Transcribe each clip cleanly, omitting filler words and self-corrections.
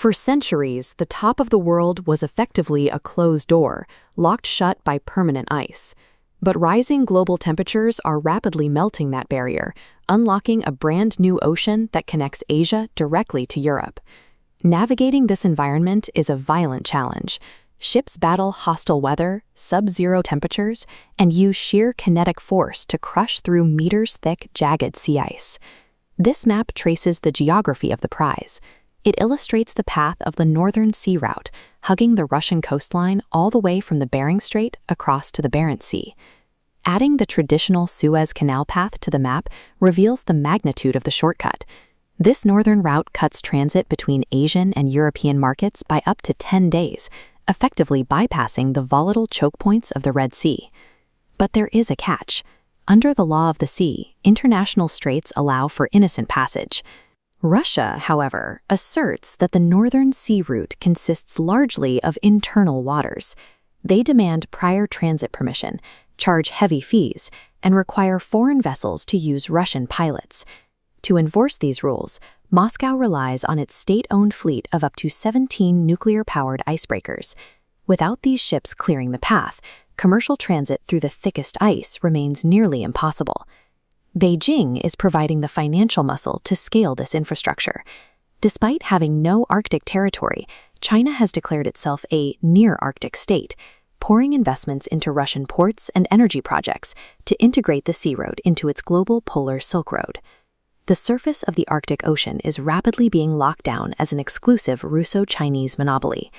For centuries, the top of the world was effectively a closed door, locked shut by permanent ice. But rising global temperatures are rapidly melting that barrier, unlocking a brand new ocean that connects Asia directly to Europe. Navigating this environment is a violent challenge. Ships battle hostile weather, sub-zero temperatures, and use sheer kinetic force to crush through meters-thick, jagged sea ice. This map traces the geography of the prize. It illustrates the path of the Northern Sea Route, hugging the Russian coastline all the way from the Bering Strait across to the Barents Sea. Adding the traditional Suez Canal path to the map reveals the magnitude of the shortcut. This northern route cuts transit between Asian and European markets by up to 10 days, effectively bypassing the volatile choke points of the Red Sea. But there is a catch. Under the law of the sea, international straits allow for innocent passage. Russia, however, asserts that the Northern Sea Route consists largely of internal waters. They demand prior transit permission, charge heavy fees, and require foreign vessels to use Russian pilots. To enforce these rules, Moscow relies on its state-owned fleet of up to 17 nuclear-powered icebreakers. Without these ships clearing the path, commercial transit through the thickest ice remains nearly impossible. Beijing is providing the financial muscle to scale this infrastructure. Despite having no Arctic territory, China has declared itself a near-Arctic state, pouring investments into Russian ports and energy projects to integrate the Sea Road into its global polar Silk Road. The surface of the Arctic Ocean is rapidly being locked down as an exclusive Russo-Chinese monopoly.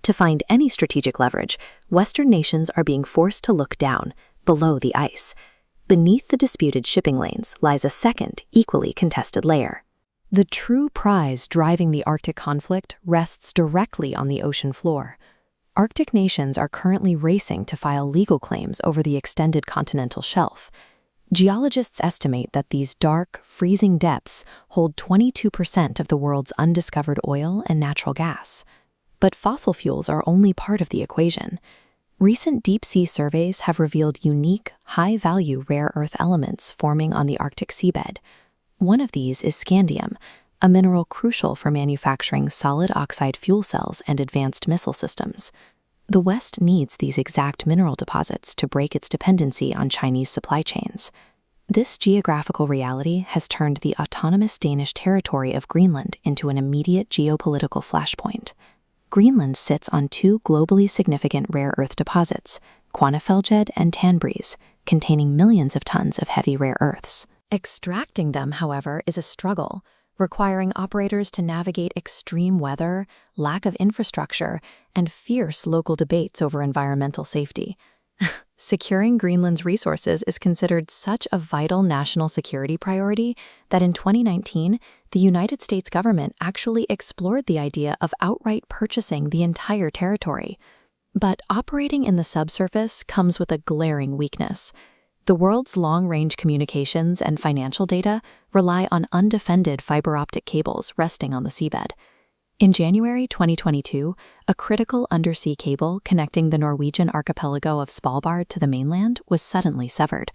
To find any strategic leverage, Western nations are being forced to look down, below the ice. Beneath the disputed shipping lanes lies a second, equally contested layer. The true prize driving the Arctic conflict rests directly on the ocean floor. Arctic nations are currently racing to file legal claims over the extended continental shelf. Geologists estimate that these dark, freezing depths hold 22% of the world's undiscovered oil and natural gas. But fossil fuels are only part of the equation. Recent deep-sea surveys have revealed unique, high-value rare earth elements forming on the Arctic seabed. One of these is scandium, a mineral crucial for manufacturing solid oxide fuel cells and advanced missile systems. The West needs these exact mineral deposits to break its dependency on Chinese supply chains. This geographical reality has turned the autonomous Danish territory of Greenland into an immediate geopolitical flashpoint. Greenland sits on two globally significant rare earth deposits, Kvanefjeldet and Tanbreez, containing millions of tons of heavy rare earths. Extracting them, however, is a struggle, requiring operators to navigate extreme weather, lack of infrastructure, and fierce local debates over environmental safety. Securing Greenland's resources is considered such a vital national security priority that in 2019, the United States government actually explored the idea of outright purchasing the entire territory. But operating in the subsurface comes with a glaring weakness. The world's long-range communications and financial data rely on undefended fiber optic cables resting on the seabed. In January 2022, a critical undersea cable connecting the Norwegian archipelago of Svalbard to the mainland was suddenly severed.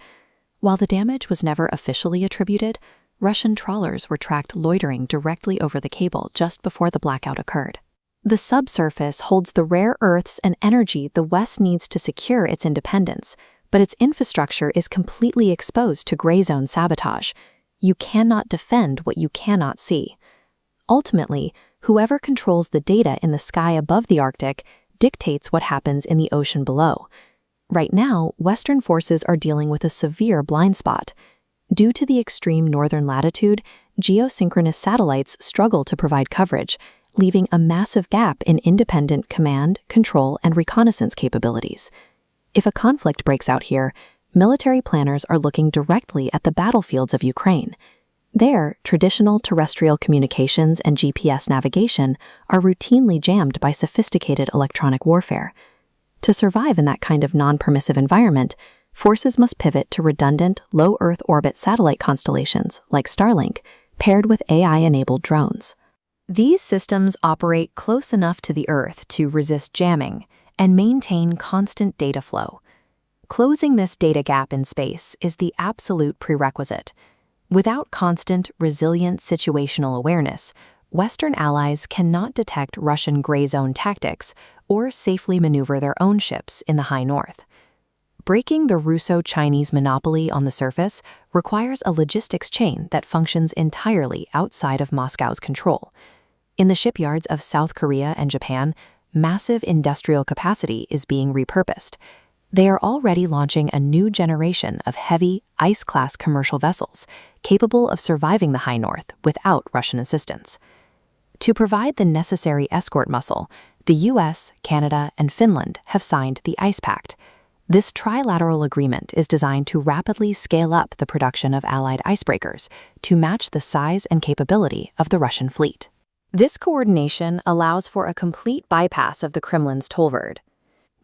While the damage was never officially attributed, Russian trawlers were tracked loitering directly over the cable just before the blackout occurred. The subsurface holds the rare earths and energy the West needs to secure its independence, but its infrastructure is completely exposed to gray zone sabotage. You cannot defend what you cannot see. Ultimately, whoever controls the data in the sky above the Arctic dictates what happens in the ocean below. Right now, Western forces are dealing with a severe blind spot. Due to the extreme northern latitude, geosynchronous satellites struggle to provide coverage, leaving a massive gap in independent command, control, and reconnaissance capabilities. If a conflict breaks out here, military planners are looking directly at the battlefields of Ukraine. There, traditional terrestrial communications and GPS navigation are routinely jammed by sophisticated electronic warfare. To survive in that kind of non-permissive environment, forces must pivot to redundant, low-Earth orbit satellite constellations like Starlink, paired with AI-enabled drones. These systems operate close enough to the Earth to resist jamming and maintain constant data flow. Closing this data gap in space is the absolute prerequisite. Without constant, resilient situational awareness, Western allies cannot detect Russian gray zone tactics or safely maneuver their own ships in the high north. Breaking the Russo-Chinese monopoly on the surface requires a logistics chain that functions entirely outside of Moscow's control. In the shipyards of South Korea and Japan, massive industrial capacity is being repurposed. They are already launching a new generation of heavy, ice-class commercial vessels, capable of surviving the high north without Russian assistance. To provide the necessary escort muscle, the US, Canada, and Finland have signed the Ice Pact. This trilateral agreement is designed to rapidly scale up the production of Allied icebreakers to match the size and capability of the Russian fleet. This coordination allows for a complete bypass of the Kremlin's tollword.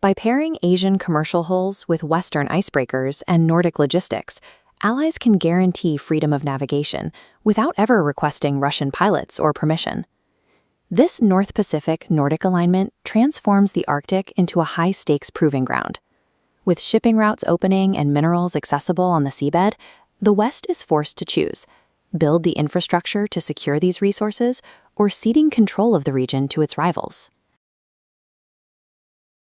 By pairing Asian commercial hulls with Western icebreakers and Nordic logistics, allies can guarantee freedom of navigation without ever requesting Russian pilots or permission. This North Pacific-Nordic alignment transforms the Arctic into a high-stakes proving ground. With shipping routes opening and minerals accessible on the seabed, the West is forced to choose: build the infrastructure to secure these resources or ceding control of the region to its rivals.